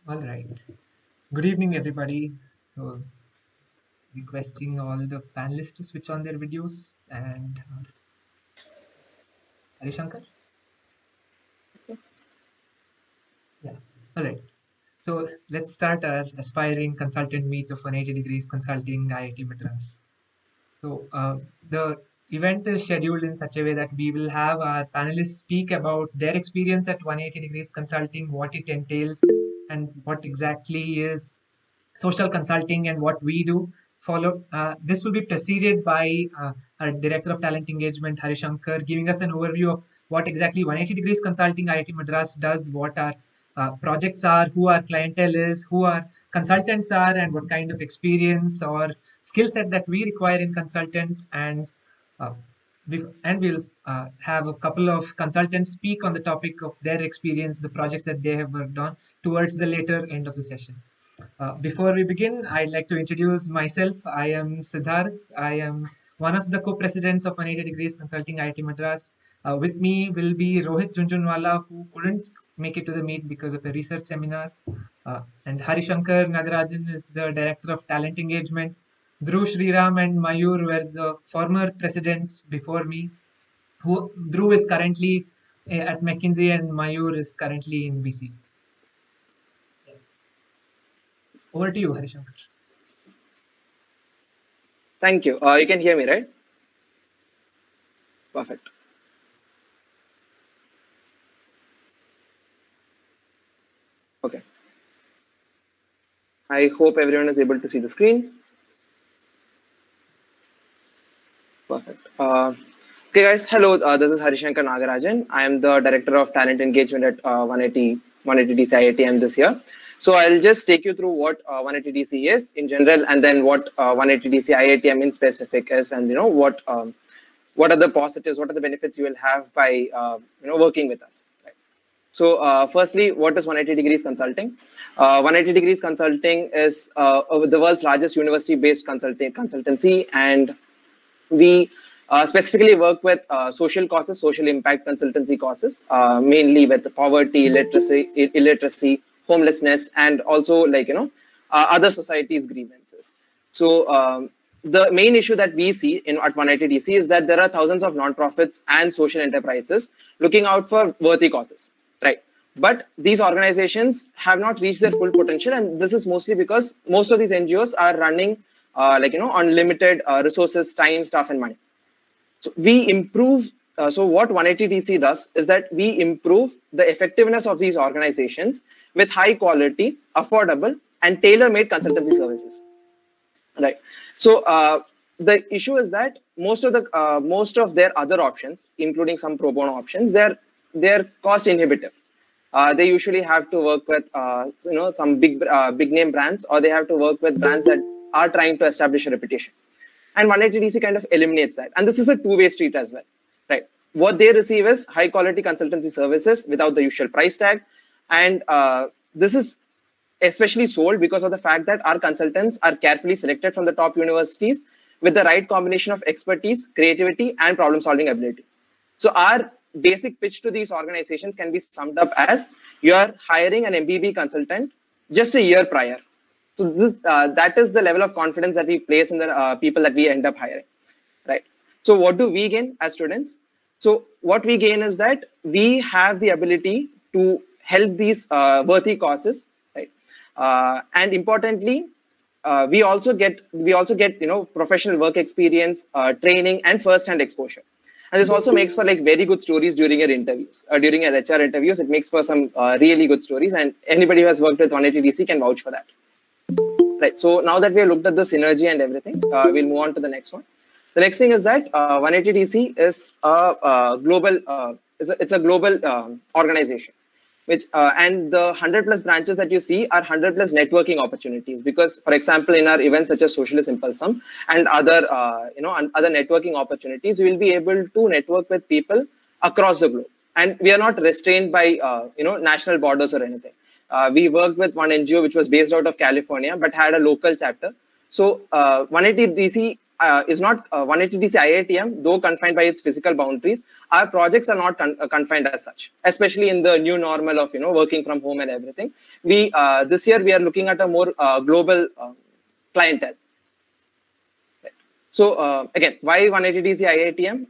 All right. Good evening, everybody. So, requesting all the panelists to switch on their videos and Harishankar. Yeah. All right. So let's start our aspiring consultant meet of 180 Degrees Consulting IIT Madras. So the event is scheduled in such a way that we will have our panelists speak about their experience at 180 Degrees Consulting, what it entails, and what exactly is social consulting and what we do. This will be preceded by our Director of Talent Engagement, Harishankar, giving us an overview of what exactly 180 Degrees Consulting IIT Madras does, what our projects are, who our clientele is, who our consultants are, and what kind of experience or skill set that we require in consultants. Uh, we'll have a couple of consultants speak on the topic of their experience, the projects that they have worked on towards the later end of the session. Before we begin, I'd like to introduce myself. I am Siddharth. I am one of the co-presidents of 180 Degrees Consulting IIT Madras. With me will be Rohit Junjunwala, who couldn't make it to the meet because of a research seminar. And Harishankar Nagarajan is the Director of Talent Engagement. Dhruv Sriram and Mayur were the former presidents before me. Dhruv is currently at McKinsey and Mayur is currently in BC. Over to you, Harishankar. Thank you. You can hear me, right? Perfect. Okay. I hope everyone is able to see the screen. Perfect. Okay, guys. Hello. This is Harishankar Nagarajan. I am the Director of Talent Engagement at 180 DC IITM this year. So I'll just take you through what 180 DC is in general, and then what 180 DC IITM in specific is, and what are the positives, what are the benefits you will have by working with us. Right? So firstly, what is 180 Degrees Consulting? 180 Degrees Consulting is the world's largest university-based consultancy, and we specifically work with social causes, social impact consultancy causes, mainly with poverty, illiteracy, homelessness, and also other societies' grievances. So the main issue that we see at 180 DC is that there are thousands of nonprofits and social enterprises looking out for worthy causes, right? But these organizations have not reached their full potential, and this is mostly because most of these NGOs are running on limited resources, time, staff, and money. So we improve. So what 180 DC does is that we improve the effectiveness of these organizations with high quality, affordable, and tailor-made consultancy services. Right. So the issue is that most of their other options, including some pro bono options, they're cost inhibitive. They usually have to work with some big name brands, or they have to work with brands that are trying to establish a reputation. And 180 DC kind of eliminates that. And this is a two-way street as well, right? What they receive is high quality consultancy services without the usual price tag. And this is especially sold because of the fact that our consultants are carefully selected from the top universities with the right combination of expertise, creativity, and problem-solving ability. So our basic pitch to these organizations can be summed up as: you're hiring an MBB consultant just a year prior. So that is the level of confidence that we place in the people that we end up hiring, right? So what do we gain as students? So what we gain is that we have the ability to help these worthy causes, right? And importantly, we also get professional work experience, training, and first-hand exposure. And this also makes for very good stories during your interviews, during your HR interviews. It makes for some really good stories, and anybody who has worked with 180 DC can vouch for that. Right. So now that we have looked at the synergy and everything, we'll move on to the next one. The next thing is that 180 DC is a global, it's a global organization, which and the 100+ branches that you see are 100+ networking opportunities. Because, for example, in our events such as Socialist Impulsum and other other networking opportunities, you will be able to network with people across the globe, and we are not restrained by national borders or anything. We worked with one NGO which was based out of California but had a local chapter. So 180 DC 180DC IITM, though confined by its physical boundaries. Our projects are not confined as such, especially in the new normal of working from home and everything. We this year we are looking at a more global clientele. Right. So again, why 180DC IITM?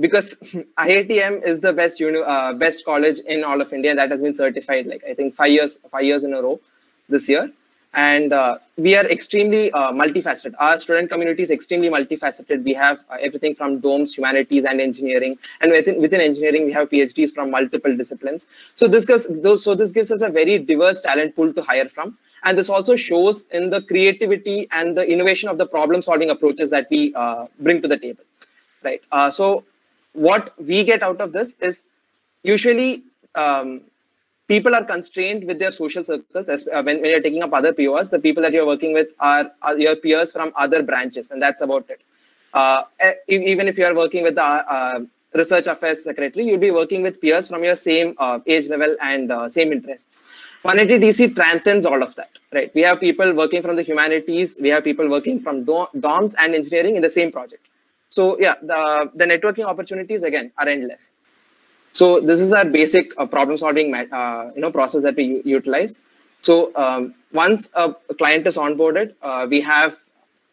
Because IITM is the best college in all of India that has been certified, like I think 5 years in a row this year. And we are extremely multifaceted. Our student community is extremely multifaceted. We have everything from DOMS, humanities, and engineering. And within engineering, we have PhDs from multiple disciplines. So this gives us a very diverse talent pool to hire from. And this also shows in the creativity and the innovation of the problem-solving approaches that we bring to the table, right? So what we get out of this is usually people are constrained with their social circles. When you're taking up other POs, the people that you're working with are your peers from other branches, and that's about it. Even if you're working with the research affairs secretary, you'll be working with peers from your same age level and same interests. 180DC transcends all of that, right? We have people working from the humanities, we have people working from DOMS and engineering in the same project. So yeah, the networking opportunities again are endless. So this is our basic problem-solving process that we utilize. So once a client is onboarded, we have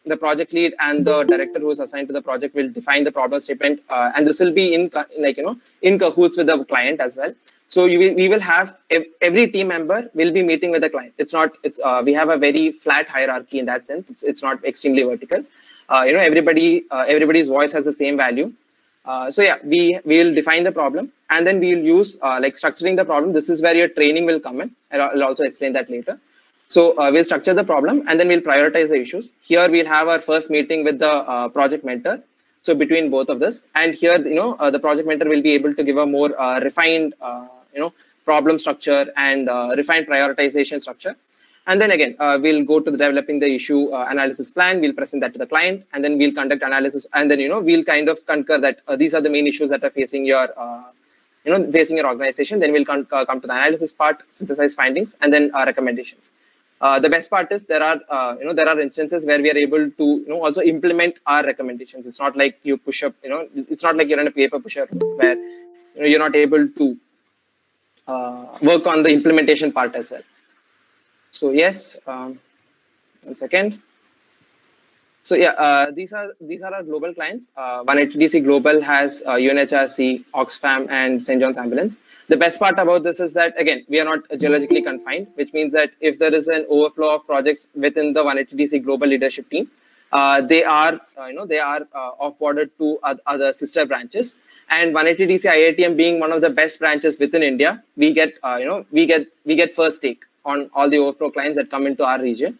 the project lead and the director who is assigned to the project will define the problem statement, and this will be in cahoots with the client as well. So we will have every team member will be meeting with the client. We have a very flat hierarchy in that sense. It's not extremely vertical. Everybody's voice has the same value. So yeah, we will define the problem, and then we will use like structuring the problem. This is where your training will come in. I'll also explain that later. So we'll structure the problem, and then we'll prioritize the issues. Here we'll have our first meeting with the project mentor. So between both of this, and here the project mentor will be able to give a more refined problem structure and refined prioritization structure. And then again, we'll go to developing the issue analysis plan. We'll present that to the client, and then we'll conduct analysis. And then we'll kind of concur that these are the main issues that are facing your facing your organization. Then we'll come to the analysis part, synthesize findings, and then recommendations. The best part is there are instances where we are able to also implement our recommendations. It's not like you push up. It's not like you're in a paper pusher where you're not able to work on the implementation part as well. So yes, 1 second. So yeah, these are our global clients. 180DC Global has UNHRC, Oxfam, and St. John's Ambulance. The best part about this is that again we are not geologically confined, which means that if there is an overflow of projects within the 180DC Global leadership team, they are offboarded to other sister branches. And 180DC IITM being one of the best branches within India, we get first take on all the overflow clients that come into our region.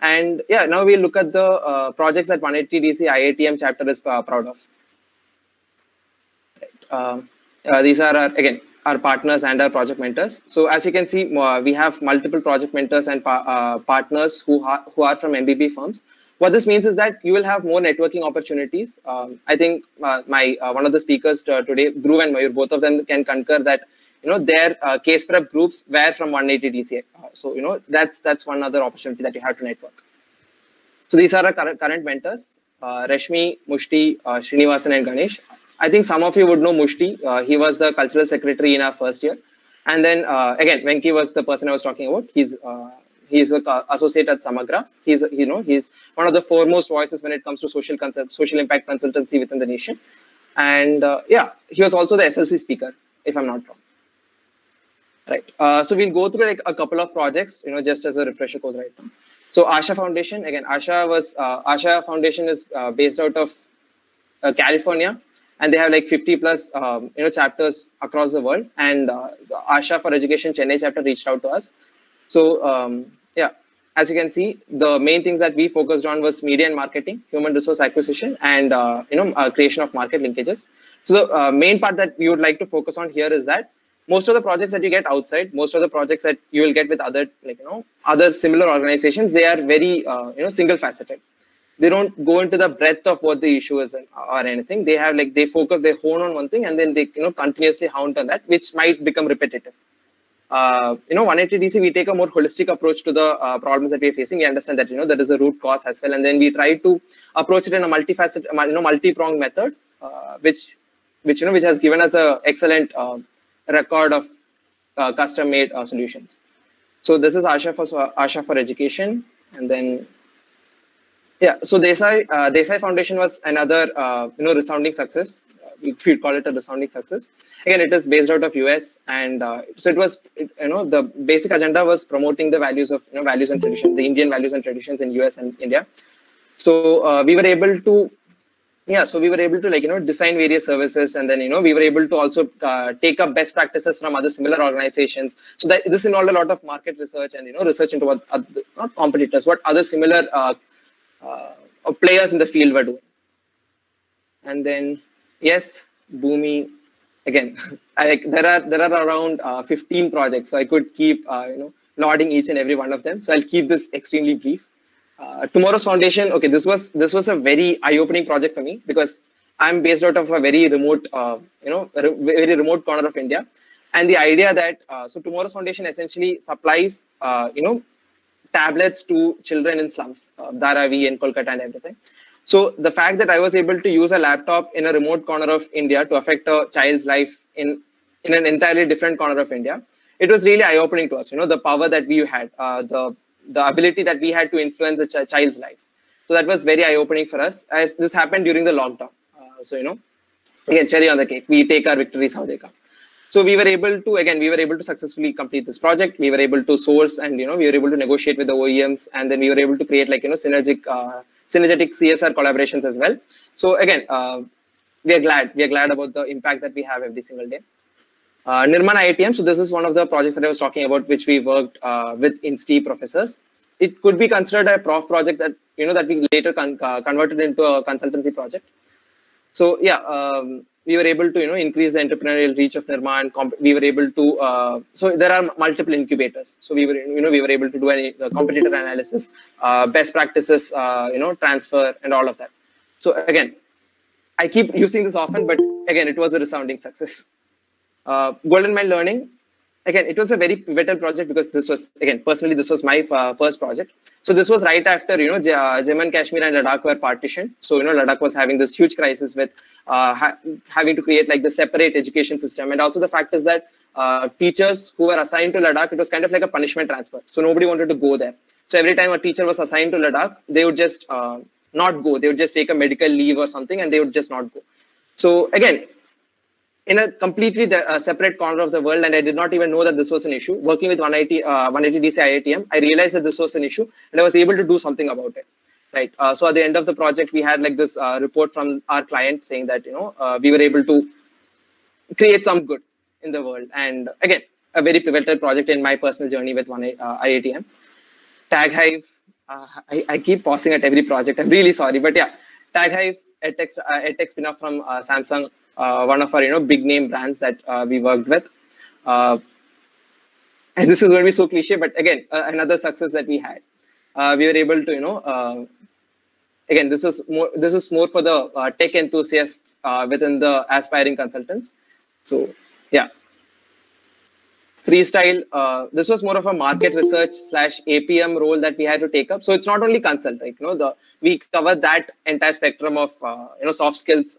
And yeah, now we look at the projects that 180DC IITM chapter is proud of. Right. These are our partners and our project mentors. So as you can see, we have multiple project mentors and partners who are from MBB firms. What this means is that you will have more networking opportunities. I think one of the speakers today, Dhruv and Mayur, both of them can concur that their case prep groups were from 180DC. So that's one other opportunity that you have to network. So these are our current mentors: Rashmi, Mushti, Srinivasan, and Ganesh. I think some of you would know Mushti. He was the cultural secretary in our first year, and then again Venki was the person I was talking about. He's an associate at Samagra. He's one of the foremost voices when it comes to social impact consultancy within the nation. And yeah, he was also the SLC speaker, if I'm not wrong. Right. So we'll go through like a couple of projects, just as a refresher course right now. So Asha Foundation, again, Asha Foundation is based out of California, and they have like 50 plus chapters across the world. And Asha for Education Chennai chapter reached out to us. So yeah, as you can see, the main things that we focused on was media and marketing, human resource acquisition, and creation of market linkages. So the main part that we would like to focus on here is that most of the projects that you get outside, most of the projects that you will get with other other similar organizations, they are very single faceted. They don't go into the breadth of what the issue is or anything. They have they hone on one thing, and then they continuously hound on that, which might become repetitive. 180 DC, we take a more holistic approach to the problems that we are facing. We understand that, there is a root cause as well. And then we try to approach it in a multifaceted, multi-pronged method, which has given us a excellent record of custom-made solutions. So this is Asha for education. And then, so Desai Foundation was another, resounding success. If you call it a resounding success. Again, it is based out of US, and so it was, the basic agenda was promoting the values of, values and tradition, the Indian values and traditions in US and India. So we were able to, design various services, and then, we were able to also take up best practices from other similar organizations. So that this involved a lot of market research and, research into what, not competitors, what other similar players in the field were doing. And then, yes, Boomi. Again, there are around 15 projects, so I could keep lauding each and every one of them. So I'll keep this extremely brief. Tomorrow's Foundation. Okay, this was a very eye-opening project for me because I'm based out of a very remote, very remote corner of India, and the idea that so Tomorrow's Foundation essentially supplies tablets to children in slums, Dharavi and Kolkata and everything. So the fact that I was able to use a laptop in a remote corner of India to affect a child's life in an entirely different corner of India, it was really eye-opening to us. The power that we had, the ability that we had to influence a child's life. So that was very eye-opening for us. As this happened during the lockdown. Again, cherry on the cake. We take our victories how they come. So we were able to successfully complete this project. We were able to source and, we were able to negotiate with the OEMs, and then we were able to create synergetic CSR collaborations as well. So again, we are glad about the impact that we have every single day. Nirman IITM. So this is one of the projects that I was talking about, which we worked with INSTI professors. It could be considered a prof project that, that we later converted into a consultancy project. So yeah, we were able to, increase the entrepreneurial reach of Nirman. We were able to, so there are multiple incubators. So we were able to do any competitor analysis, best practices, transfer and all of that. So again, I keep using this often, but again, it was a resounding success. Golden Mile Learning. Again, it was a very pivotal project because this was, again, personally, this was my first project. So this was right after, Jammu and Kashmir and Ladakh were partitioned. So, Ladakh was having this huge crisis with having to create like the separate education system. And also the fact is that teachers who were assigned to Ladakh, it was kind of like a punishment transfer. So nobody wanted to go there. So every time a teacher was assigned to Ladakh, they would just not go. They would just take a medical leave or something and they would just not go. So again, in a completely separate corner of the world, and I did not even know that this was an issue. Working with 180 DC IITM, I realized that this was an issue, and I was able to do something about it. Right. So at the end of the project, we had like this report from our client saying that we were able to create some good in the world. And again, a very pivotal project in my personal journey with IITM. TagHive. I keep pausing at every project. I'm really sorry, but yeah, TagHive, EdTech spin-off from Samsung. One of our big name brands that we worked with, and this is going to be so cliche, but again another success that we had. We were able to again this is more for the tech enthusiasts within the aspiring consultants. So yeah, Freestyle. This was more of a market research / APM role that we had to take up. So it's not only consult, right? We cover that entire spectrum of soft skills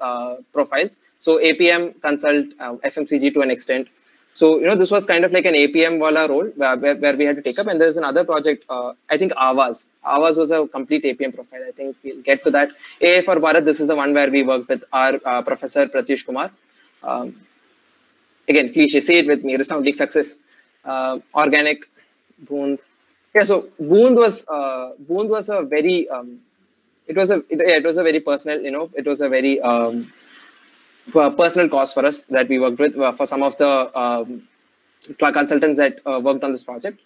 profiles. So APM, consult, FMCG to an extent. So this was kind of like an APM wala role where we had to take up. And there's another project. I think Avaz. Avaz was a complete APM profile. I think we'll get to that. AA for Bharat. This is the one where we worked with our Professor Pratyush Kumar. Again, cliche, say it with me, resounding success. Organic, Boond. Yeah, so Boond was a very, it was a very personal, it was a very personal cause for us that we worked with for some of the consultants that worked on this project.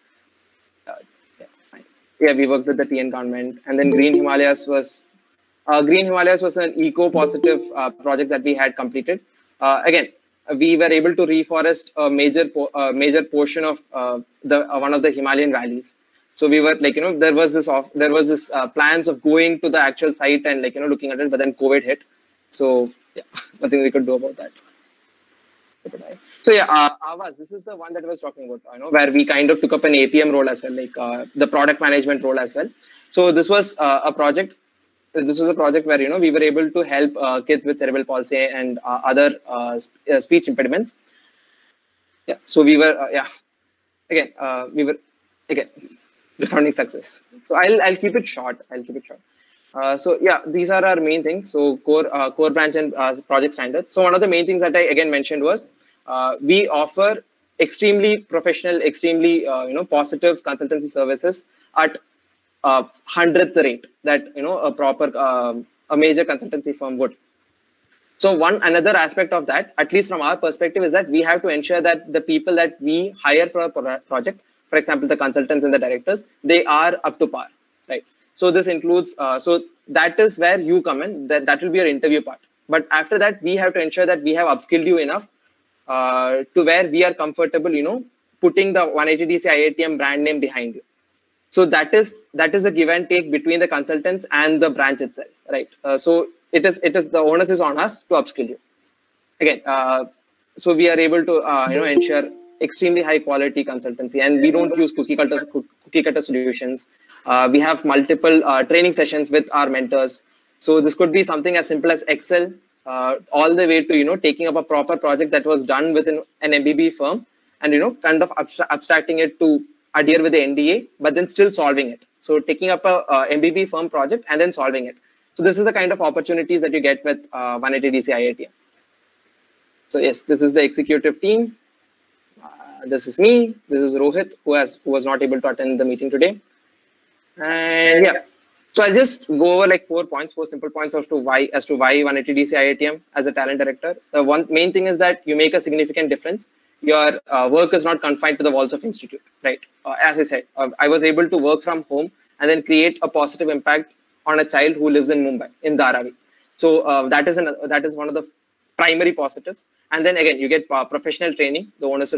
Yeah, we worked with the TN government, and then Green Himalayas was an eco-positive project that we had completed. Again, we were able to reforest a major portion of one of the Himalayan valleys. So we were like, there was this plans of going to the actual site and looking at it, but then COVID hit. So yeah, nothing we could do about that. So yeah, Avaz, this is the one that I was talking about, where we kind of took up an APM role as well, like the product management role as well. So this was a project. This was a project where we were able to help kids with cerebral palsy and other speech impediments. Yeah. So we were again resounding success. So I'll keep it short. So yeah, these are our main things. So core branch and project standards. So one of the main things that I again mentioned was we offer extremely professional, extremely positive consultancy services at 100th rate that a proper a major consultancy firm would. So another aspect of that, at least from our perspective, is that we have to ensure that the people that we hire for a project, for example, the consultants and the directors, they are up to par, right? So this includes, so that is where you come in, that will be your interview part. But after that, we have to ensure that we have upskilled you enough to where we are comfortable, putting the 180DC IITM brand name behind you. So that is the give and take between the consultants and the branch itself, right? So it is the onus is on us to upskill you. Again, so we are able to ensure extremely high quality consultancy, and we don't use cookie cutter solutions. We have multiple training sessions with our mentors. So this could be something as simple as Excel, all the way to taking up a proper project that was done within an MBB firm, and kind of abstracting it to adhere with the NDA, but then still solving it. So taking up a MBB firm project and then solving it. So this is the kind of opportunities that you get with 180DC IITM. So yes, this is the executive team. This is me. This is Rohit, who was not able to attend the meeting today. And yeah, so I'll just go over like 4 simple points as to why 180DC IITM as a talent director. The one main thing is that you make a significant difference. Your work is not confined to the walls of institute, right? As I said, I was able to work from home and then create a positive impact on a child who lives in Mumbai, in Dharavi. So that is one of the primary positives. And then again, you get professional training. The onus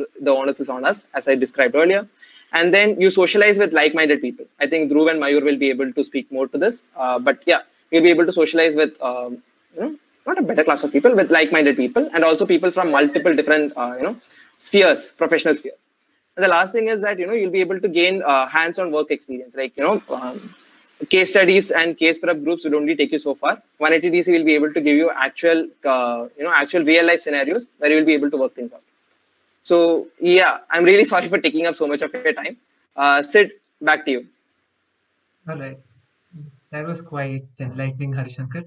is on us, as I described earlier. And then you socialize with like-minded people. I think Dhruv and Mayur will be able to speak more to this. But yeah, you'll be able to socialize with not a better class of people, with like-minded people, and also people from multiple different spheres, professional spheres. And the last thing is that you'll be able to gain hands-on work experience, like case studies and case prep groups will only take you so far. 180DC will be able to give you actual real life scenarios where you will be able to work things out. So yeah, I'm really sorry for taking up so much of your time. Sid, back to you. All right, that was quite enlightening, Harishankar.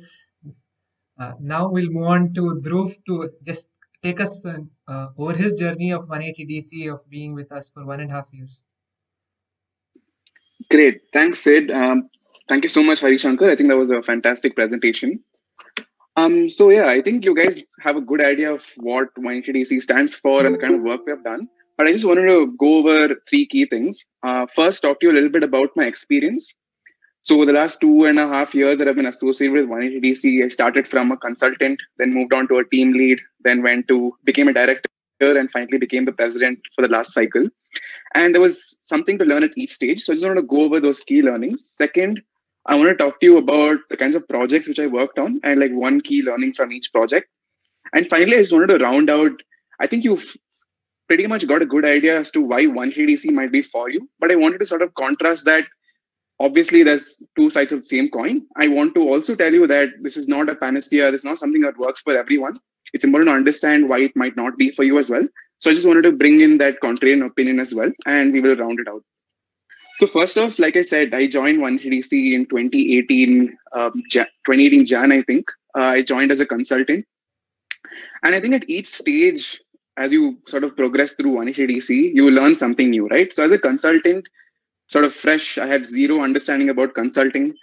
Now we'll move on to Dhruv to just take us over his journey of 180DC, of being with us for 1.5 years. Great. Thanks, Sid. Thank you so much, Harishankar. I think that was a fantastic presentation. So yeah, I think you guys have a good idea of what 180DC stands for and the kind of work we have done. But I just wanted to go over 3 key things. First, talk to you a little bit about my experience. So over the last 2.5 years that I've been associated with 180DC, I started from a consultant, then moved on to a team lead, then became a director, and finally became the president for the last cycle. And there was something to learn at each stage. So I just wanted to go over those key learnings. Second, I want to talk to you about the kinds of projects which I worked on and like one key learning from each project. And finally, I just wanted to round out, I think you've pretty much got a good idea as to why 180DC might be for you. But I wanted to sort of contrast that. Obviously, there's 2 sides of the same coin. I want to also tell you that this is not a panacea. It's not something that works for everyone. It's important to understand why it might not be for you as well. So I just wanted to bring in that contrarian opinion as well, and we will round it out. So first off, like I said, I joined 180DC in 2018 Jan, I think. I joined as a consultant. And I think at each stage, as you sort of progress through 180DC, you will learn something new, right? So as a consultant, sort of fresh, I had zero understanding about consulting.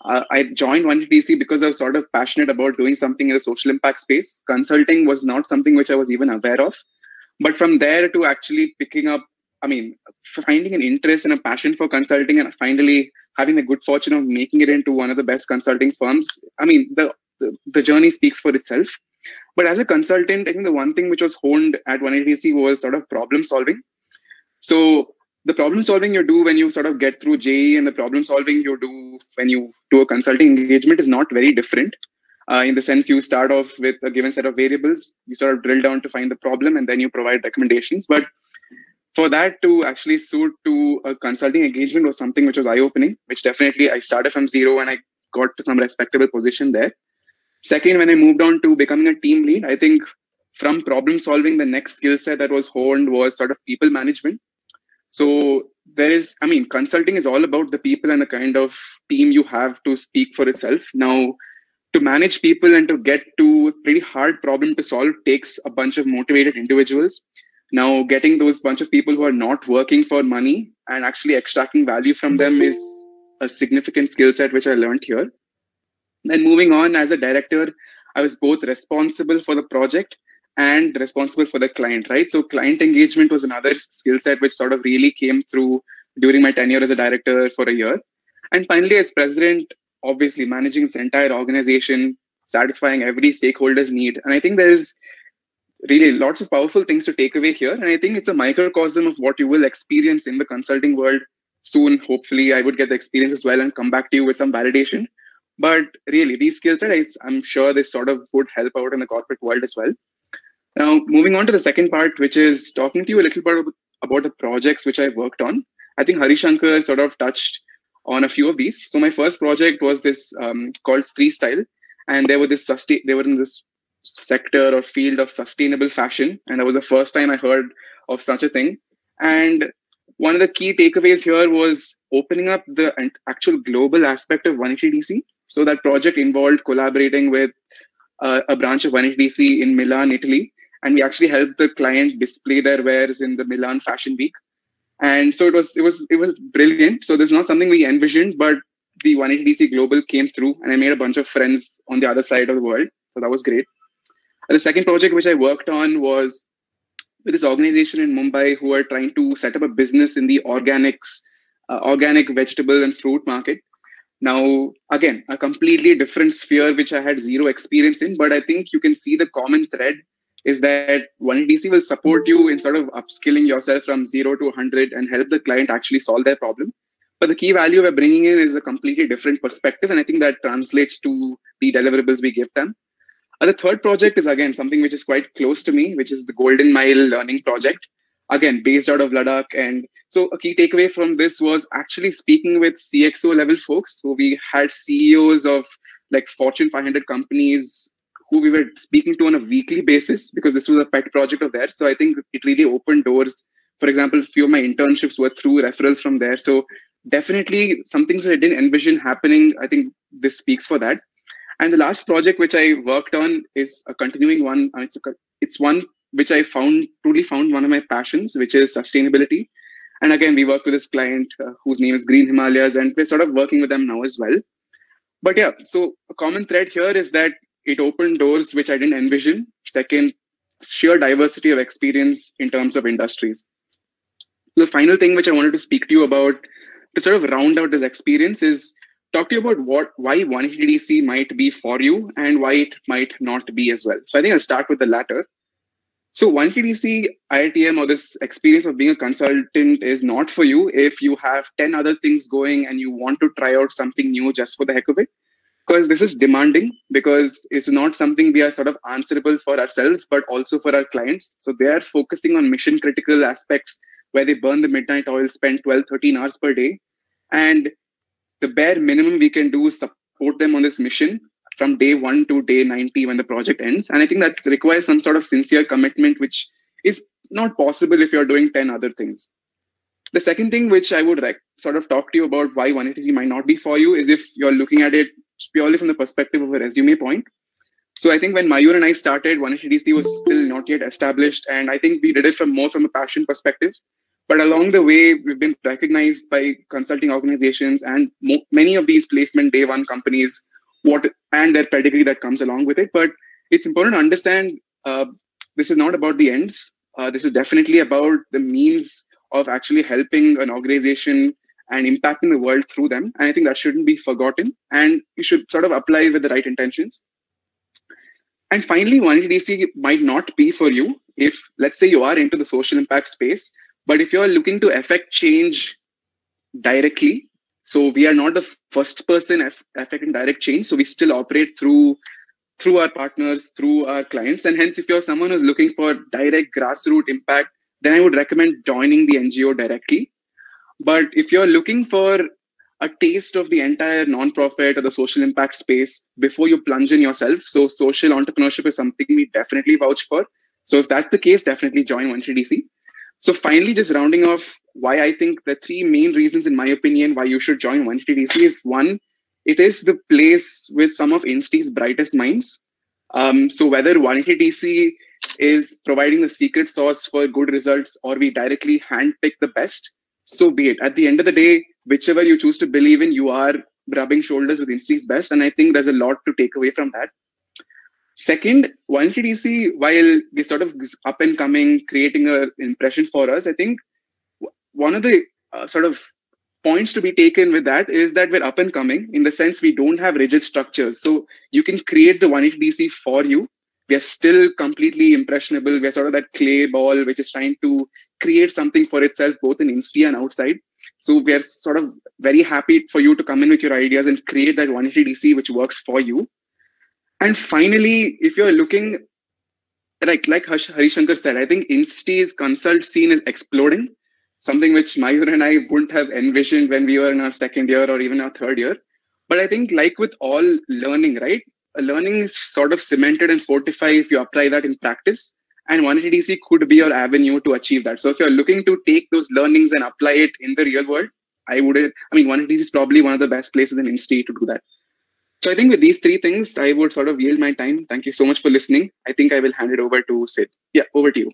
I joined 180DC because I was sort of passionate about doing something in the social impact space. Consulting was not something which I was even aware of. But from there to actually finding an interest and a passion for consulting and finally having the good fortune of making it into one of the best consulting firms, the journey speaks for itself. But as a consultant, I think the one thing which was honed at 180DC was sort of problem solving. So the problem solving you do when you sort of get through JEE and the problem solving you do when you do a consulting engagement is not very different. In the sense, you start off with a given set of variables, you sort of drill down to find the problem, and then you provide recommendations. But for that to actually suit to a consulting engagement was something which was eye-opening, which definitely I started from zero and I got to some respectable position there. Second, when I moved on to becoming a team lead, I think from problem solving, the next skill set that was honed was sort of people management. So there is, I mean, consulting is all about the people and the kind of team you have to speak for itself. Now, to manage people and to get to a pretty hard problem to solve takes a bunch of motivated individuals. Now, getting those bunch of people who are not working for money and actually extracting value from them is a significant skill set which I learned here. Then moving on, as a director, I was both responsible for the project and responsible for the client, right? So client engagement was another skill set which sort of really came through during my tenure as a director for a year. And finally, as president, obviously managing this entire organization, satisfying every stakeholder's need. And I think there's really lots of powerful things to take away here. And I think it's a microcosm of what you will experience in the consulting world soon. Hopefully, I would get the experience as well and come back to you with some validation. But really, these skill sets, I'm sure this sort of would help out in the corporate world as well. Now, moving on to the second part, which is talking to you a little bit about the projects which I worked on. I think Harishankar sort of touched on a few of these. So my first project was this called Stree Style, and they were in this sector or field of sustainable fashion, and that was the first time I heard of such a thing. And one of the key takeaways here was opening up the actual global aspect of 180DC. So that project involved collaborating with a branch of 180DC in Milan, Italy, and we actually helped the client display their wares in the Milan Fashion Week. And so it was brilliant. So there's not something we envisioned, but the 180DC Global came through, and I made a bunch of friends on the other side of the world. So that was great. The second project which I worked on was with this organization in Mumbai who are trying to set up a business in the organic vegetable and fruit market. Now, again, a completely different sphere which I had zero experience in, but I think you can see the common thread is that 180DC will support you in sort of upskilling yourself from 0 to 100 and help the client actually solve their problem. But the key value we're bringing in is a completely different perspective, and I think that translates to the deliverables we give them. The third project is, again, something which is quite close to me, which is the Golden Mile Learning Project, again, based out of Ladakh. And so a key takeaway from this was actually speaking with CXO level folks. So we had CEOs of like Fortune 500 companies who we were speaking to on a weekly basis because this was a pet project of theirs. So I think it really opened doors. For example, a few of my internships were through referrals from there. So definitely some things that I didn't envision happening. I think this speaks for that. And the last project which I worked on is a continuing one. It's one which I truly found one of my passions, which is sustainability. And again, we work with this client whose name is Green Himalayas, and we're sort of working with them now as well. But yeah, so a common thread here is that it opened doors which I didn't envision. Second, sheer diversity of experience in terms of industries. The final thing which I wanted to speak to you about to sort of round out this experience is talk to you about why 180DC might be for you and why it might not be as well. So I think I'll start with the latter. So 180DC IITM or this experience of being a consultant is not for you if you have 10 other things going and you want to try out something new just for the heck of it. Because this is demanding, because it's not something we are sort of answerable for ourselves, but also for our clients. So they are focusing on mission critical aspects where they burn the midnight oil, spend 12, 13 hours per day. And the bare minimum we can do is support them on this mission from day 1 to day 90 when the project ends. And I think that requires some sort of sincere commitment, which is not possible if you're doing 10 other things. The second thing which I would sort of talk to you about why 180DC might not be for you is if you're looking at it purely from the perspective of a resume point. So I think when Mayur and I started, 180DC was still not yet established. And I think we did it from a passion perspective. But along the way, we've been recognized by consulting organizations and many of these placement day one companies, and their pedigree that comes along with it. But it's important to understand this is not about the ends. This is definitely about the means of actually helping an organization and impacting the world through them. And I think that shouldn't be forgotten. And you should sort of apply with the right intentions. And finally, 180DC might not be for you if, let's say, you are into the social impact space. But if you're looking to affect change directly, so we are not the first person affecting direct change. So we still operate through through our partners, through our clients. And hence, if you're someone who's looking for direct grassroots impact, then I would recommend joining the NGO directly. But if you're looking for a taste of the entire nonprofit or the social impact space before you plunge in yourself, so social entrepreneurship is something we definitely vouch for. So if that's the case, definitely join 180DC. So finally, just rounding off why I think the three main reasons, in my opinion, why you should join 180DC is one, it is the place with some of Insti's brightest minds. So whether 180DC is providing the secret sauce for good results or we directly handpick the best, so be it. At the end of the day, whichever you choose to believe in, you are rubbing shoulders with Insti's best. And I think there's a lot to take away from that. Second, 180DC, while we're sort of up and coming, creating an impression for us, I think one of the sort of points to be taken with that is that we're up and coming in the sense we don't have rigid structures. So you can create the 180DC for you. We are still completely impressionable. We're sort of that clay ball which is trying to create something for itself, both in Insti and outside. So we are sort of very happy for you to come in with your ideas and create that 180DC which works for you. And finally, if you're looking, like Harishankar said, I think Insti's consult scene is exploding, something which Mayur and I wouldn't have envisioned when we were in our second year or even our third year. But I think like with all learning, right? Learning is sort of cemented and fortified if you apply that in practice. And 180DC could be your avenue to achieve that. So if you're looking to take those learnings and apply it in the real world, 180DC is probably one of the best places in Insti to do that. So I think with these three things, I would sort of yield my time. Thank you so much for listening. I think I will hand it over to Sid. Yeah, over to you.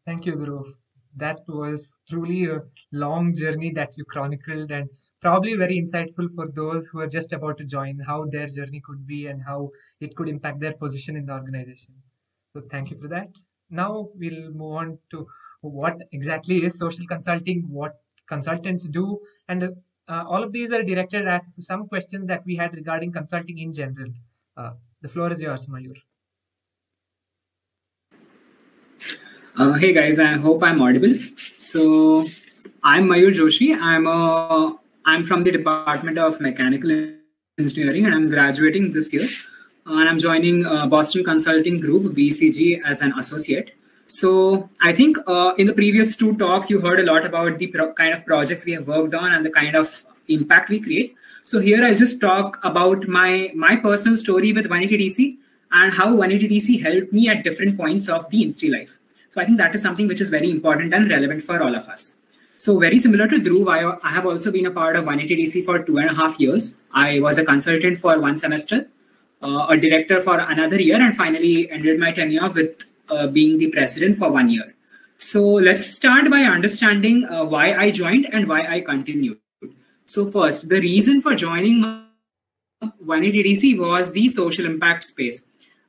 Thank you, Dhruv. That was truly a long journey that you chronicled, and probably very insightful for those who are just about to join, how their journey could be and how it could impact their position in the organization. So thank you for that. Now we'll move on to what exactly is social consulting, what consultants do, and all of these are directed at some questions that we had regarding consulting in general. The floor is yours, Mayur. Hey guys, I hope I'm audible. So I'm Mayur Joshi. I'm from the Department of Mechanical Engineering and I'm graduating this year. And I'm joining Boston Consulting Group, BCG, as an associate. So I think in the previous two talks, you heard a lot about the kind of projects we have worked on and the kind of impact we create. So here I'll just talk about my personal story with 180DC and how 180DC helped me at different points of the Insti life. So I think that is something which is very important and relevant for all of us. So very similar to Dhruv, I have also been a part of 180DC for 2.5 years. I was a consultant for 1 semester, a director for another year, and finally ended my tenure with being the president for 1 year. So let's start by understanding why I joined and why I continued. So first, the reason for joining 180DC was the social impact space.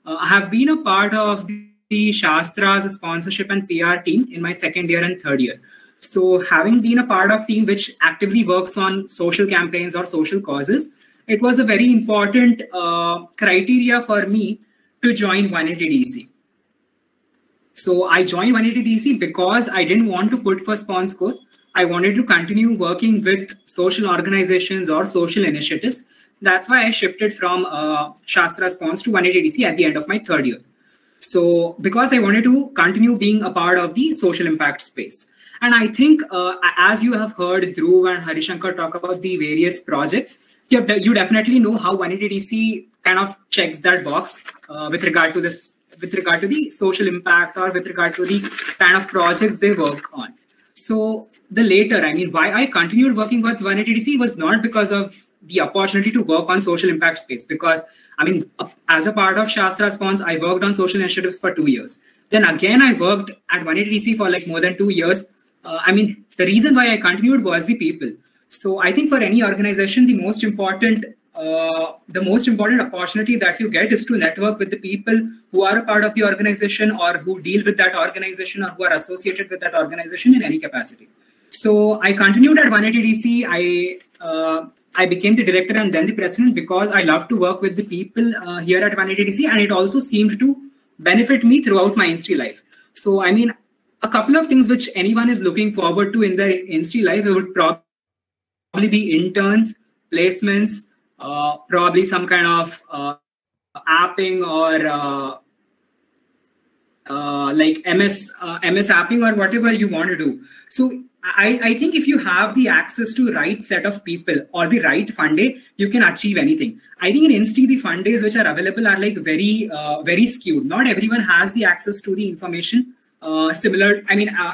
I have been a part of the Shastra's sponsorship and PR team in my second year and third year. So having been a part of team which actively works on social campaigns or social causes, it was a very important criteria for me to join 180DC. So I joined 180DC because I didn't want to put for sponsor score. I wanted to continue working with social organizations or social initiatives. That's why I shifted from Shastra Spons to 180DC at the end of my third year. So because I wanted to continue being a part of the social impact space. And I think as you have heard Dhruv and Harishankar talk about the various projects, you definitely know how 180DC kind of checks that box with regard to this, with regard to the social impact or with regard to the kind of projects they work on. So the later, I mean, why I continued working with 180DC was not because of the opportunity to work on social impact space, because I mean, as a part of Shastra Spons, I worked on social initiatives for 2 years. Then again, I worked at 180DC for like more than 2 years. I mean, the reason why I continued was the people. So I think for any organization, the most important opportunity that you get is to network with the people who are a part of the organization or who deal with that organization or who are associated with that organization in any capacity. So I continued at 180DC. I became the director and then the president because I love to work with the people here at 180DC, and it also seemed to benefit me throughout my Insti life. So I mean, a couple of things which anyone is looking forward to in their Insti life, it would probably be interns, placements, probably some kind of apping or like MS apping or whatever you want to do. So I think if you have the access to right set of people or the right fund day, you can achieve anything. I think in Insti, the fund days which are available are like very skewed. Not everyone has the access to the information similar,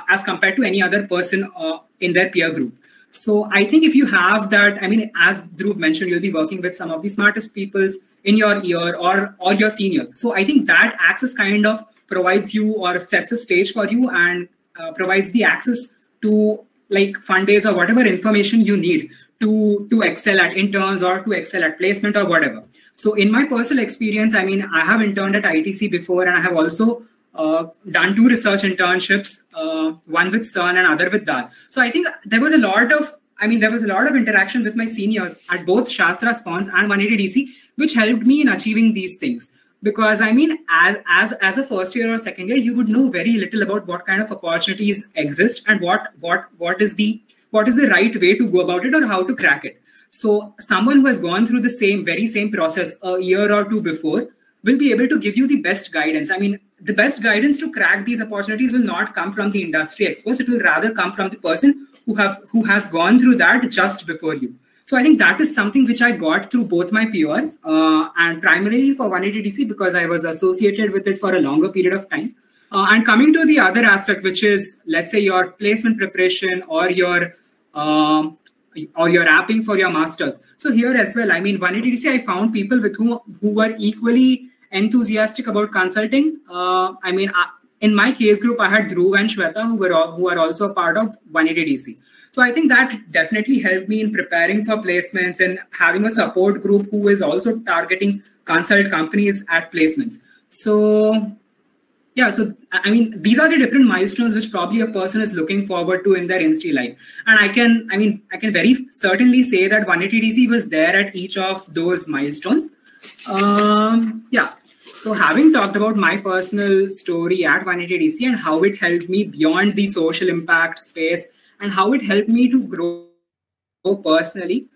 as compared to any other person in their peer group. So I think if you have that, as Dhruv mentioned, you'll be working with some of the smartest peoples in your year or your seniors. So I think that access kind of provides you or sets a stage for you and provides the access to like fund days or whatever information you need to excel at interns or to excel at placement or whatever. So in my personal experience, I have interned at ITC before, and I have also done 2 research internships, one with CERN and other with DAR. So I think there was a lot of interaction with my seniors at both Shastra Spons and 180DC, which helped me in achieving these things. Because as a first year or second year, you would know very little about what kind of opportunities exist and what is the right way to go about it or how to crack it. So someone who has gone through the very same process a year or 2 before will be able to give you the best guidance. The best guidance to crack these opportunities will not come from the industry experts. It will rather come from the person who has gone through that just before you. So I think that is something which I got through both my peers and primarily for 180DC because I was associated with it for a longer period of time. And coming to the other aspect, which is, let's say, your placement preparation or your apping for your masters. So here as well, 180DC, I found people with who were equally enthusiastic about consulting. In my case group, I had Dhruv and Shweta who are also a part of 180DC. So I think that definitely helped me in preparing for placements and having a support group who is also targeting consult companies at placements. So yeah, so these are the different milestones which probably a person is looking forward to in their Insti life. And I can very certainly say that 180DC was there at each of those milestones. Yeah. So having talked about my personal story at 180DC and how it helped me beyond the social impact space and how it helped me to grow personally,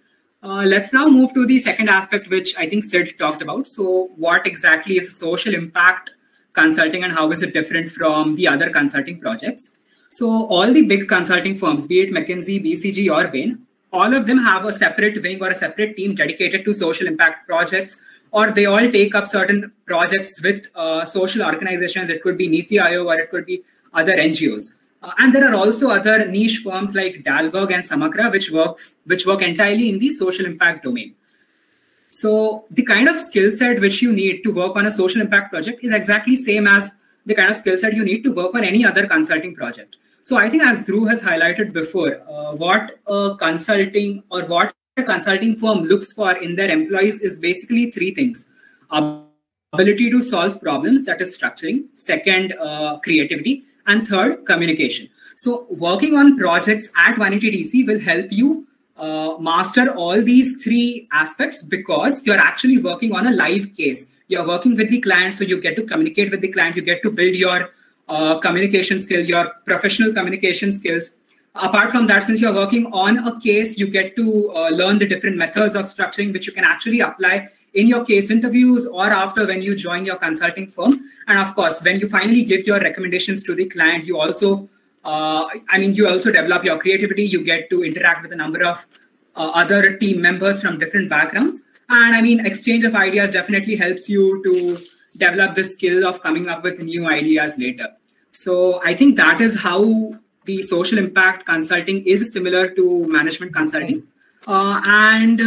let's now move to the second aspect, which I think Sid talked about. So what exactly is social impact consulting and how is it different from the other consulting projects? So all the big consulting firms, be it McKinsey, BCG or Bain, all of them have a separate wing or a separate team dedicated to social impact projects, or they all take up certain projects with social organizations. It could be Niti Aayog or it could be other NGOs. And there are also other niche firms like Dalberg and Samagra, which work entirely in the social impact domain. So the kind of skill set which you need to work on a social impact project is exactly same as the kind of skill set you need to work on any other consulting project. So I think as Dhruv has highlighted before, what a consulting firm looks for in their employees is basically 3 things. Ability to solve problems, that is structuring. Second, creativity. And third, communication. So working on projects at 180DC will help you master all these 3 aspects because you're actually working on a live case. You're working with the client, so you get to communicate with the client. You get to build your communication skill, your professional communication skills. Apart from that, since you're working on a case, you get to learn the different methods of structuring, which you can actually apply in your case interviews or after when you join your consulting firm. And of course, when you finally give your recommendations to the client, you also, you also develop your creativity. You get to interact with a number of other team members from different backgrounds. And exchange of ideas definitely helps you to develop the skill of coming up with new ideas later. So I think that is how the social impact consulting is similar to management consulting. So I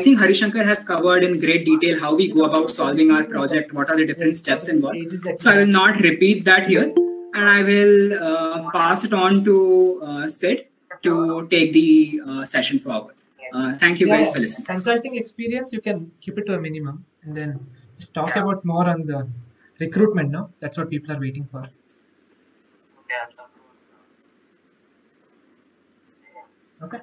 think Harishankar has covered in great detail how we go about solving our project, what are the different steps involved. So I will not repeat that here, and I will pass it on to Sid to take the session forward. Thank you guys for listening. Consulting experience, you can keep it to a minimum and then just talk about more on the recruitment, no? That's what people are waiting for. Okay.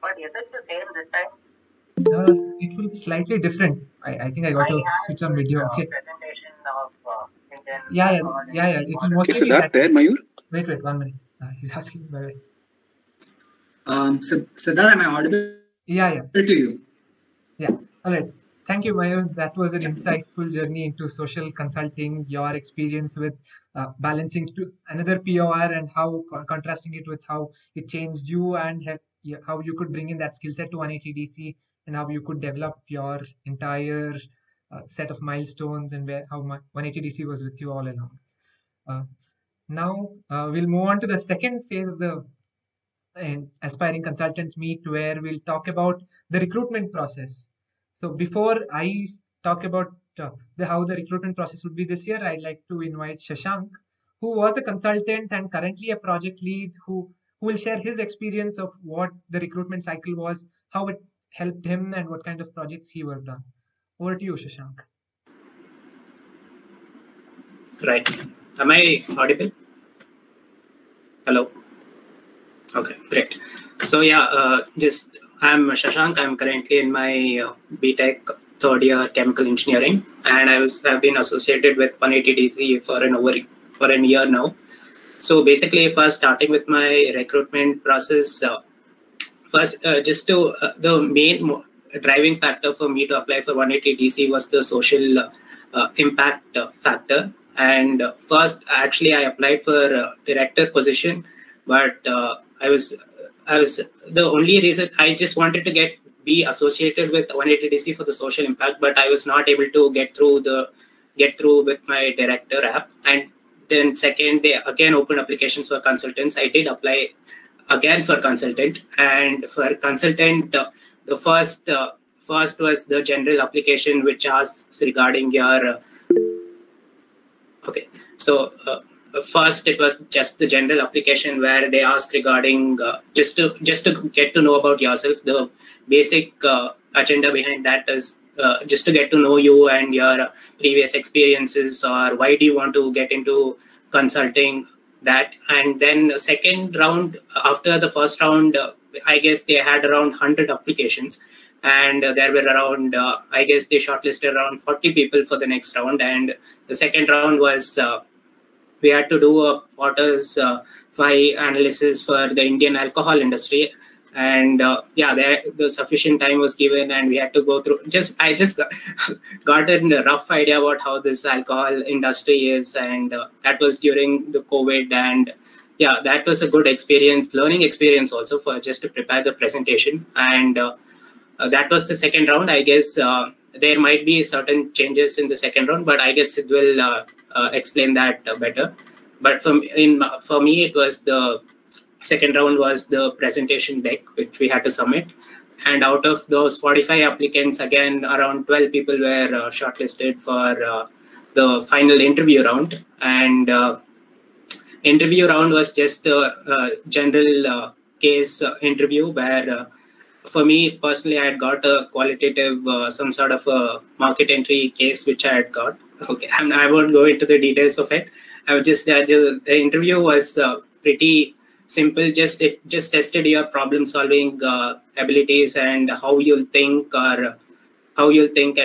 But is it the same this time? It will be slightly different. I think I got to switch on video. Okay. Presentation of Yeah. It will mostly be that there, Mayur? Wait, 1 minute. He's asking. Bye. So Siddharth, am I audible Yeah. to you? Yeah. All right. Thank you, Mayur. That was an insightful journey into social consulting, your experience with balancing another POR and how contrasting it with how it changed you and how you could bring in that skill set to 180 DC and how you could develop your entire set of milestones and how 180 DC was with you all along. Now we'll move on to the second phase of the aspiring consultants meet, where we'll talk about the recruitment process. So before I talk about how the recruitment process would be this year, I'd like to invite Shashank, who was a consultant and currently a project lead, who will share his experience of what the recruitment cycle was, how it helped him, and what kind of projects he worked on. Over to you, Shashank. Right. Am I audible? Hello. Okay, great. So yeah, I'm Shashank. I'm currently in my BTech third year chemical engineering, and I've been associated with 180 DC for a year now. So basically, first starting with my recruitment process, the main driving factor for me to apply for 180 DC was the social impact factor. And first, actually, I applied for director position, but I was the only reason I just wanted to be associated with 180 DC for the social impact, but I was not able to get through with my director app. And then second, they again opened applications for consultants. I did apply again for consultant, and for consultant, the first was the general application, which asks regarding your okay. So first, it was just the general application where they ask regarding just to get to know about yourself. The basic agenda behind that is just to get to know you and your previous experiences, or why do you want to get into consulting. That. And then the second round, after the first round, I guess they had around 100 applications, and there were around I guess they shortlisted around 40 people for the next round. And the second round was we had to do a Potter's 5 analysis for the Indian alcohol industry. And the sufficient time was given, and we had to go through. I just got a rough idea about how this alcohol industry is, and that was during the COVID. And yeah, that was a good learning experience also for just to prepare the presentation. And that was the second round. I guess there might be certain changes in the second round, but I guess it will explain that better. But for me, it was the second round was the presentation deck, which we had to submit. And out of those 45 applicants, again, around 12 people were shortlisted for the final interview round. And interview round was just a general case interview where for me personally, I had got a qualitative, some sort of a market entry case, which I had got. Okay, and I won't go into the details of it. I was the interview was pretty simple. It just tested your problem-solving abilities and how you'll think, and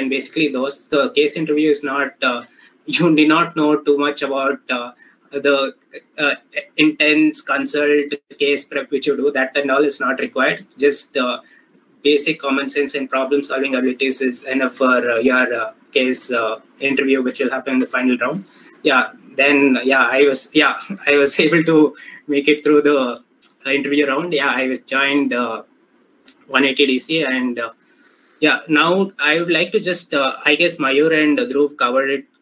basically the case interview is not. You need not know too much about the intense consult case prep which you do. That and all is not required. Just basic common sense and problem-solving abilities is enough for your case interview, which will happen in the final round. I was able to make it through the interview round. I was joined 180 DC, and now I would like to just I guess Mayur and Dhruv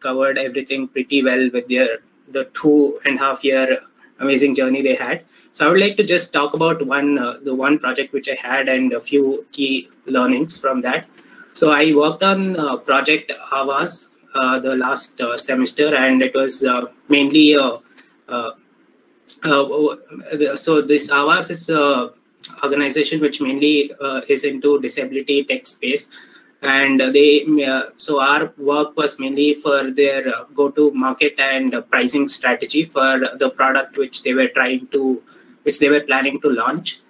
covered everything pretty well with the 2.5 year amazing journey they had. So I would like to just talk about the one project which I had and a few key learnings from that. So I worked on Project Aavas the last semester, and it was mainly so this Aavas is a organization which mainly is into disability tech space, and so our work was mainly for their go-to market and pricing strategy for the product which they were planning to launch.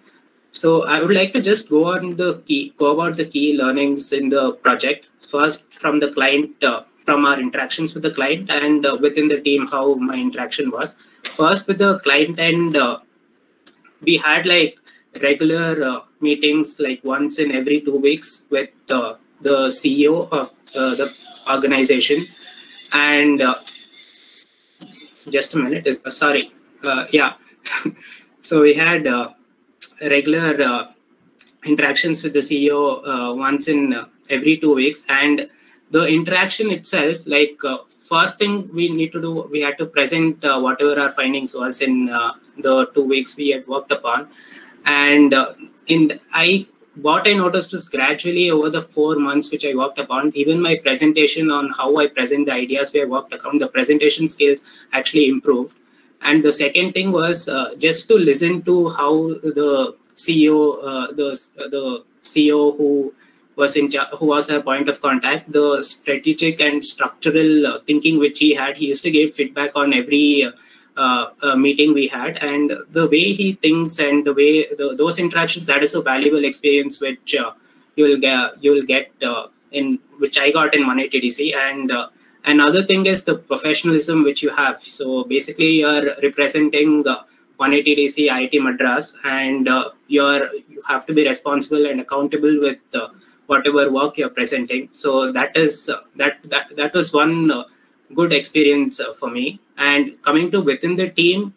So I would like to just go about the key learnings in the project. First, from the client, from our interactions with the client, and within the team, how my interaction was. First, with the client, and we had regular meetings, like once in every 2 weeks, with the CEO of the organization. And just a minute, sorry, yeah. So we had regular interactions with the CEO once in every 2 weeks, and the interaction itself, like first thing we need to do, we had to present whatever our findings was in the 2 weeks we had worked upon. And what I noticed was gradually over the 4 months which I worked upon, even my presentation on how I present the ideas we have worked upon, the presentation skills actually improved. And the second thing was just to listen to how the CEO, the CEO who was a point of contact, the strategic and structural thinking which he had. He used to give feedback on every meeting we had, and the way he thinks and the way those interactions, that is a valuable experience which you will get in which I got in 180DC. And another thing is the professionalism which you have. So basically, you're representing 180DC IIT Madras, and you have to be responsible and accountable with whatever work you're presenting. So that was one good experience for me. And coming to within the team,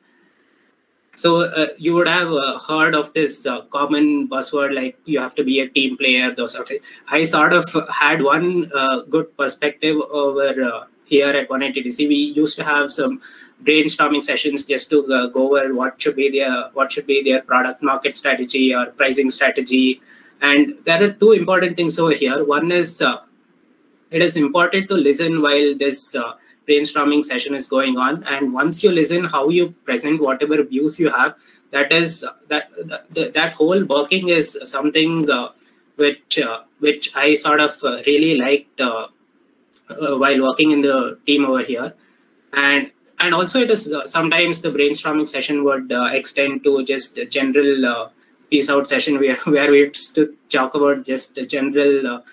so you would have heard of this common buzzword like you have to be a team player, those sort of things. I sort of had one good perspective over here at 180DC. We used to have some brainstorming sessions just to go over what should be their product market strategy or pricing strategy. And there are two important things over here. One is it is important to listen while this brainstorming session is going on, and once you listen how you present whatever views you have, that whole working is something which I sort of really liked while working in the team over here. And also it is sometimes the brainstorming session would extend to just a general peace out session where we used to talk about just general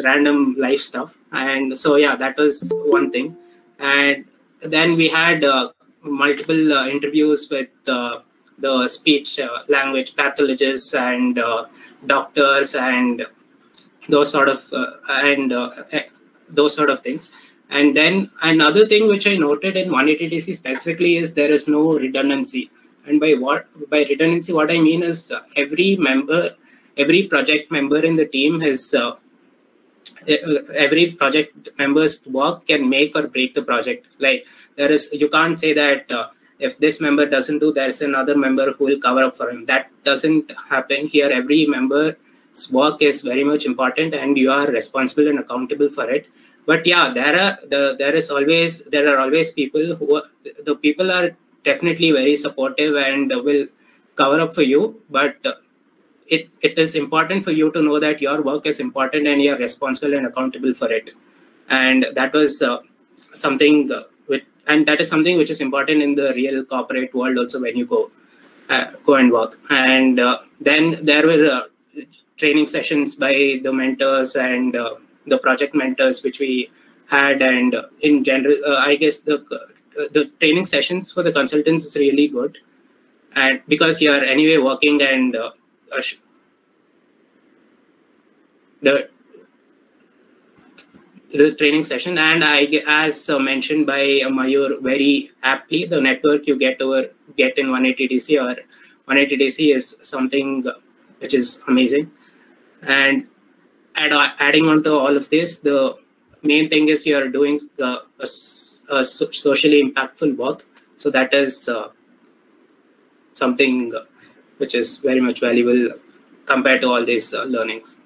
random life stuff. And so yeah, that was one thing. And then we had multiple interviews with the speech language pathologists and doctors and those sort of things. And then another thing which I noted in 180DC specifically is there is no redundancy. And by redundancy, what I mean is every project member in the team has every project member's work can make or break the project. Like you can't say that if this member doesn't do, there's another member who will cover up for him. That doesn't happen here. Every member's work is very much important, and you are responsible and accountable for it. But yeah, there are always people the people are definitely very supportive and will cover up for you, but it is important for you to know that your work is important and you're responsible and accountable for it. And that was something which is important in the real corporate world also when you go and work. And then there were training sessions by the mentors and the project mentors which we had. And in general, I guess the training sessions for the consultants is really good, and because you are anyway working and the training session, and as mentioned by Mayur very aptly, the network you get in 180DC or 180DC is something which is amazing. And adding on to all of this, the main thing is you are doing a socially impactful work. So that is something which is very much valuable compared to all these learnings.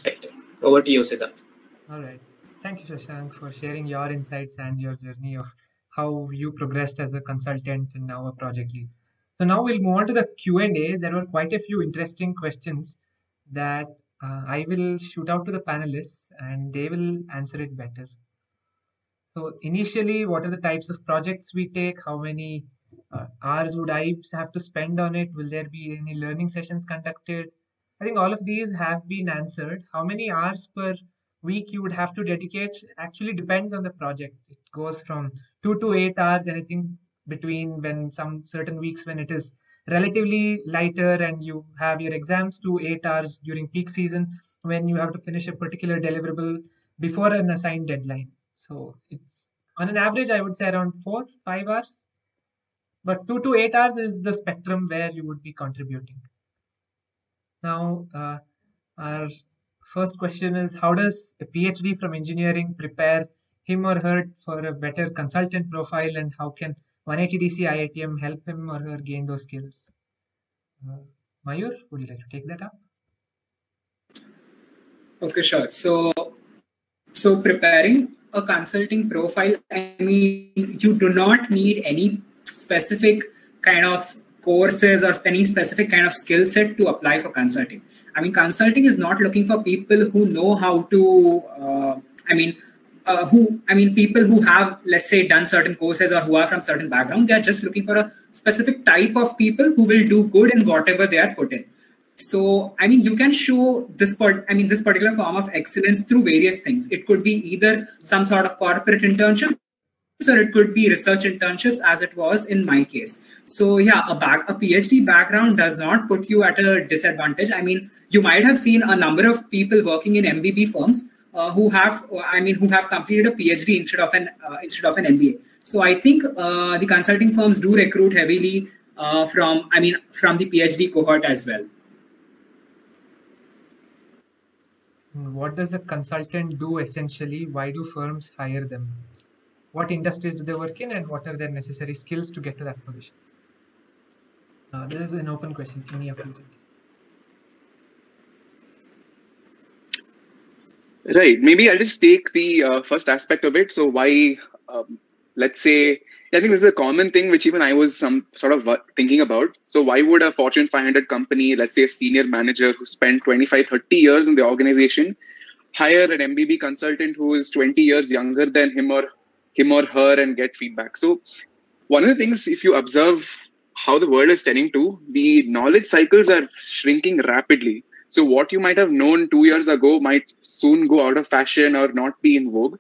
Right. Over to you, Siddharth. All right. Thank you, Shashank, for sharing your insights and your journey of how you progressed as a consultant and now a project lead. So now we'll move on to the Q&A. There were quite a few interesting questions that I will shoot out to the panelists and they will answer it better. So initially, what are the types of projects we take? How many hours would I have to spend on it? Will there be any learning sessions conducted? I think all of these have been answered. How many hours per week you would have to dedicate actually depends on the project. It goes from 2 to 8 hours, anything between, when some certain weeks when it is relatively lighter, and you have your exams to 8 hours during peak season when you have to finish a particular deliverable before an assigned deadline. So it's on an average, I would say around 4-5 hours, but 2 to 8 hours is the spectrum where you would be contributing. Now, our first question is, how does a PhD from engineering prepare him or her for a better consultant profile, and how can 180DC IITM help him or her gain those skills? Mayur, would you like to take that up? Okay, sure. So preparing a consulting profile, I mean, you do not need any specific kind of courses or any specific kind of skill set to apply for consulting. I mean, consulting is not looking for people who know how to, people who have, let's say, done certain courses or who are from certain background. They are just looking for a specific type of people who will do good in whatever they are put in. So, I mean, you can show this particular form of excellence through various things. It could be either some sort of corporate internship, or it could be research internships, as it was in my case. So yeah, a PhD background does not put you at a disadvantage. I mean, you might have seen a number of people working in MBB firms who have completed a PhD instead of an MBA. So I think the consulting firms do recruit heavily from the PhD cohort as well. What does a consultant do essentially? Why do firms hire them? What industries do they work in, and what are their necessary skills to get to that position? This is an open question. Any of you? Right. Maybe I'll just take the first aspect of it. So why, let's say, I think this is a common thing which even I was thinking about. So why would a Fortune 500 company, let's say a senior manager who spent 25, 30 years in the organization, hire an MBB consultant who is 20 years younger than him or her and get feedback? So one of the things, if you observe how the world is tending to, the knowledge cycles are shrinking rapidly. So what you might have known 2 years ago might soon go out of fashion or not be in vogue.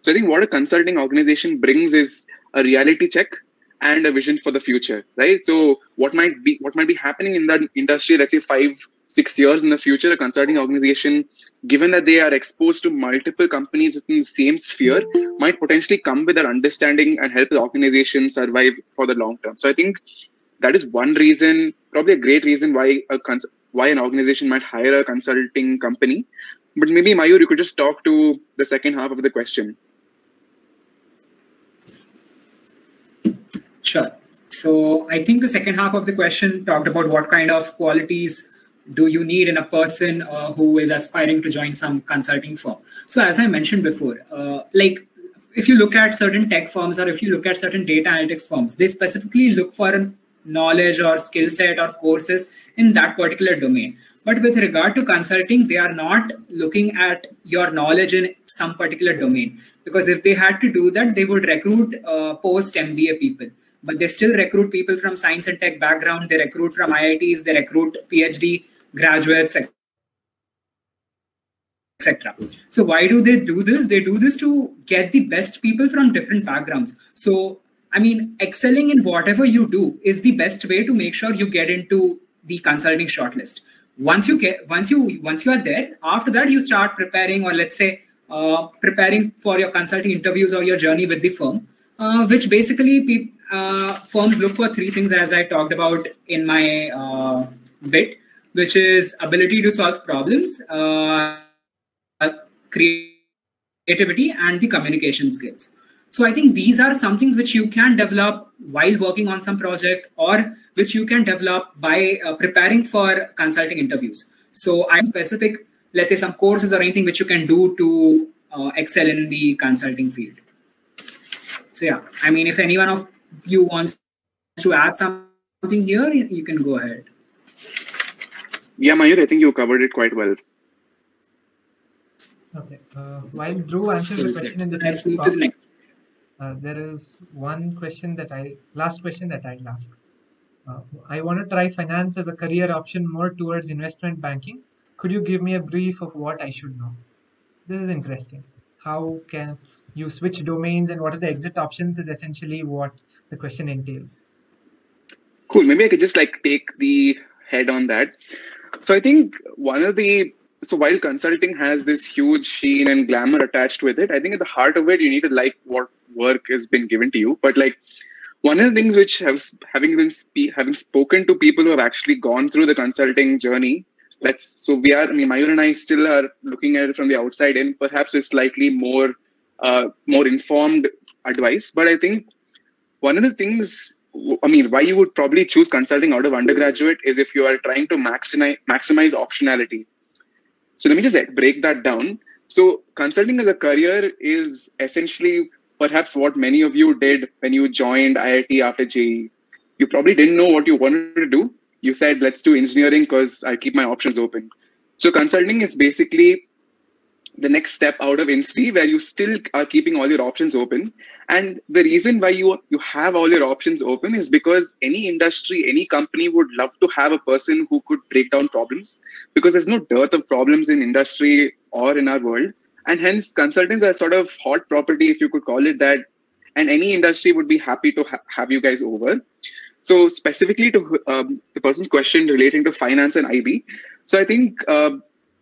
So I think what a consulting organization brings is a reality check and a vision for the future, right? So what might be happening in that industry, let's say 5-6 years in the future, a consulting organization, given that they are exposed to multiple companies within the same sphere, might potentially come with an understanding and help the organization survive for the long term. So I think that is one reason, probably a great reason why an organization might hire a consulting company. But maybe Mayur, you could just talk to the second half of the question. Sure. So I think the second half of the question talked about what kind of qualities do you need in a person who is aspiring to join some consulting firm. So as I mentioned before, if you look at certain tech firms or if you look at certain data analytics firms, they specifically look for knowledge or skill set or courses in that particular domain. But with regard to consulting, they are not looking at your knowledge in some particular domain, because if they had to do that, they would recruit post-MBA people. But they still recruit people from science and tech background. They recruit from IITs. They recruit PhD graduates, etc. So why do they do this? They do this to get the best people from different backgrounds. So, I mean, excelling in whatever you do is the best way to make sure you get into the consulting shortlist. Once you are there, after that you start preparing, or let's say preparing for your consulting interviews or your journey with the firm, which basically firms look for three things, as I talked about in my bit, which is ability to solve problems, creativity, and the communication skills. So I think these are some things which you can develop while working on some project, or which you can develop by preparing for consulting interviews. So I'm specific, let's say some courses or anything which you can do to excel in the consulting field. So yeah, I mean, if anyone of you wants to add something here, you can go ahead. Yeah, Mayur, I think you covered it quite well. Okay. While Dhruv answers the question in the text box, there is one question last question that I'll ask. I want to try finance as a career option more towards investment banking. Could you give me a brief of what I should know? This is interesting. How can you switch domains, and what are the exit options is essentially what the question entails. Cool. Maybe I could just like take the head on that. So I think while consulting has this huge sheen and glamour attached with it, I think at the heart of it, you need to like what work has been given to you. But like one of the things which having spoken to people who have actually gone through the consulting journey, Mayur and I still are looking at it from the outside in, perhaps with slightly more informed advice. But I think one of the things, why you would probably choose consulting out of undergraduate is if you are trying to maximize optionality. So let me just break that down. So consulting as a career is essentially perhaps what many of you did when you joined IIT after JEE. You probably didn't know what you wanted to do. You said, let's do engineering because I keep my options open. So consulting is basically the next step out of Insti, where you still are keeping all your options open. And the reason why you have all your options open is because any industry, any company would love to have a person who could break down problems, because there's no dearth of problems in industry or in our world. And hence consultants are sort of hot property, if you could call it that. And any industry would be happy to have you guys over. So specifically to the person's question relating to finance and IB. So I think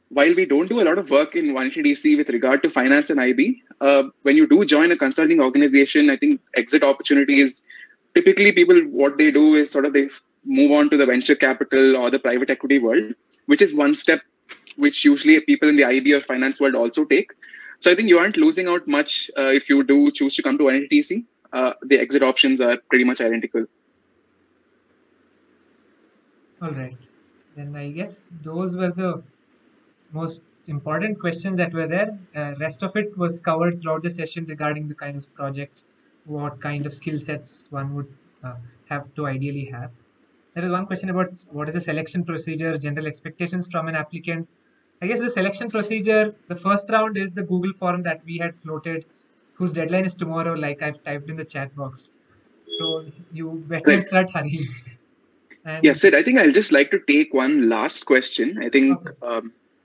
while we don't do a lot of work in 180DC with regard to finance and IB, when you do join a consulting organization, I think exit opportunities, typically people, what they do is sort of they move on to the venture capital or the private equity world, which is one step which usually people in the IB or finance world also take. So I think you aren't losing out much if you do choose to come to 180DC. The exit options are pretty much identical. All right. Then I guess those were the most important questions that were there. Rest of it was covered throughout the session regarding the kind of projects, what kind of skill sets one would have to ideally have. There is one question about what is the selection procedure, general expectations from an applicant. I guess the selection procedure, the first round is the Google form that we had floated, whose deadline is tomorrow, like I've typed in the chat box. So you better start hurrying. Yes, Sid, I think I'll just like to take one last question. I think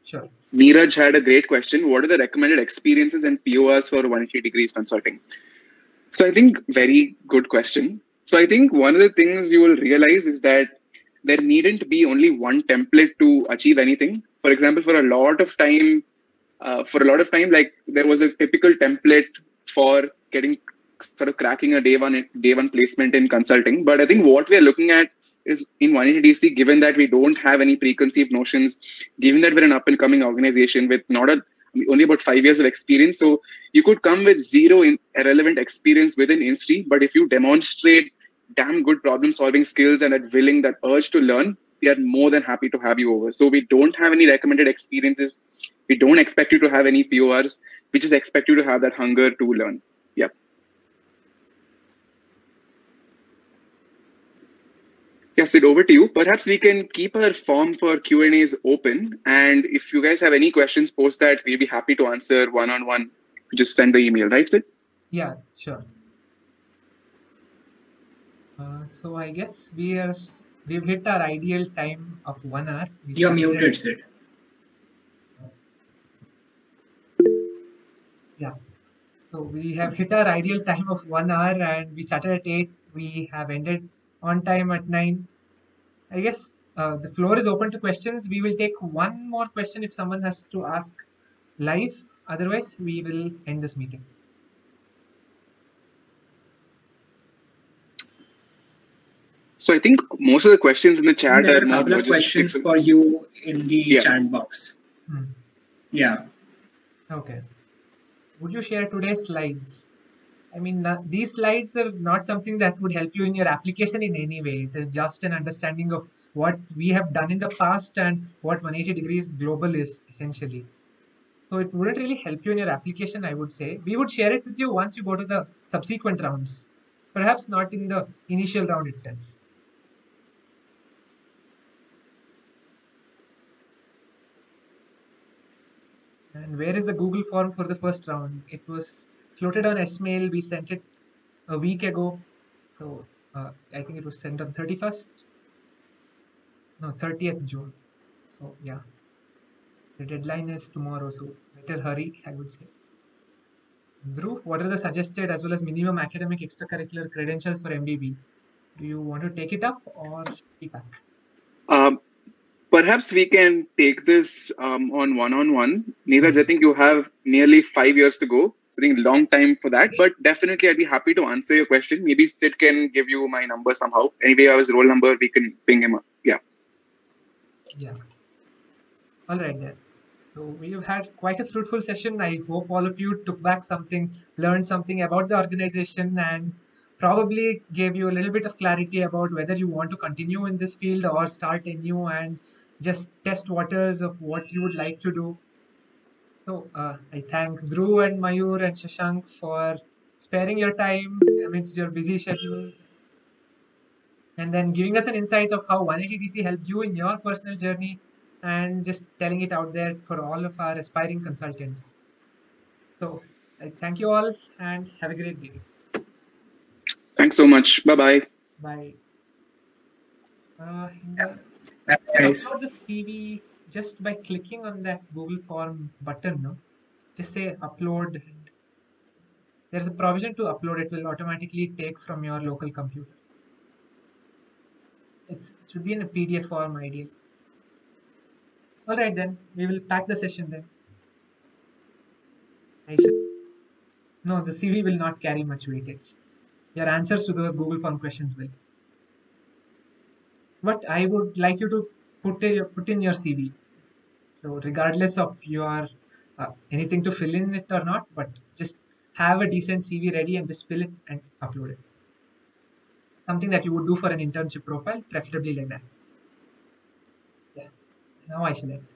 sure. Neeraj had a great question. What are the recommended experiences and PORs for 180 degrees consulting? So I think very good question. So I think one of the things you will realize is that there needn't be only one template to achieve anything. For example, for a lot of time, like there was a typical template for cracking a day one placement in consulting. But I think what we are looking at is in 180DC, given that we don't have any preconceived notions, given that we're an up and coming organization with only about 5 years of experience. So you could come with zero irrelevant experience within Insti, but if you demonstrate damn good problem solving skills and that urge to learn, we are more than happy to have you over. So we don't have any recommended experiences. We don't expect you to have any PORs. We just expect you to have that hunger to learn. Yep. Yeah, Sid, over to you. Perhaps we can keep our form for Q&As open. And if you guys have any questions post that, we'll be happy to answer one-on-one. Just send the email, right, Sid? Yeah, sure. So I guess we've hit our ideal time of 1 hour. You're muted, Sid. Yeah. So we have hit our ideal time of 1 hour and we started at 8. We have ended on time at 9. I guess the floor is open to questions. We will take one more question if someone has to ask live. Otherwise, we will end this meeting. So I think most of the questions in the chat there are a couple of questions for you in the chat box. Yeah. Okay. Would you share today's slides? I mean, these slides are not something that would help you in your application in any way. It is just an understanding of what we have done in the past and what 180 degrees global is essentially. So it wouldn't really help you in your application, I would say. We would share it with you once you go to the subsequent rounds, perhaps not in the initial round itself. And where is the Google form for the first round? It was floated on Smail. We sent it a week ago. So I think it was sent on 31st. No, 30th June. So yeah, the deadline is tomorrow. So better hurry, I would say. Dhruv, what are the suggested as well as minimum academic extracurricular credentials for MBB? Do you want to take it up or be back? Perhaps we can take this on one-on-one. Neeraj, I think you have nearly 5 years to go. So I think long time for that. But definitely, I'd be happy to answer your question. Maybe Sid can give you my number somehow. Anyway, I have his roll number. We can ping him up. Yeah. Yeah. All right then. So we've had quite a fruitful session. I hope all of you took back something, learned something about the organization, and probably gave you a little bit of clarity about whether you want to continue in this field or start anew and just test waters of what you would like to do. So I thank Dhruv and Mayur and Shashank for sparing your time amidst your busy schedules and then giving us an insight of how 180DC helped you in your personal journey and just telling it out there for all of our aspiring consultants. So I thank you all and have a great day. Thanks so much. Bye-bye. Bye. Guys. Upload the CV just by clicking on that Google form button. No? Just say upload. And there's a provision to upload. It will automatically take from your local computer. It should be in a PDF form, ideal. All right, then we will pack the session then. No, the CV will not carry much weightage. Your answers to those Google form questions will. But I would like you to put in your CV. So regardless of your anything to fill in it or not, but just have a decent CV ready and just fill it and upload it. Something that you would do for an internship profile, preferably like that. Yeah. Now I shall end.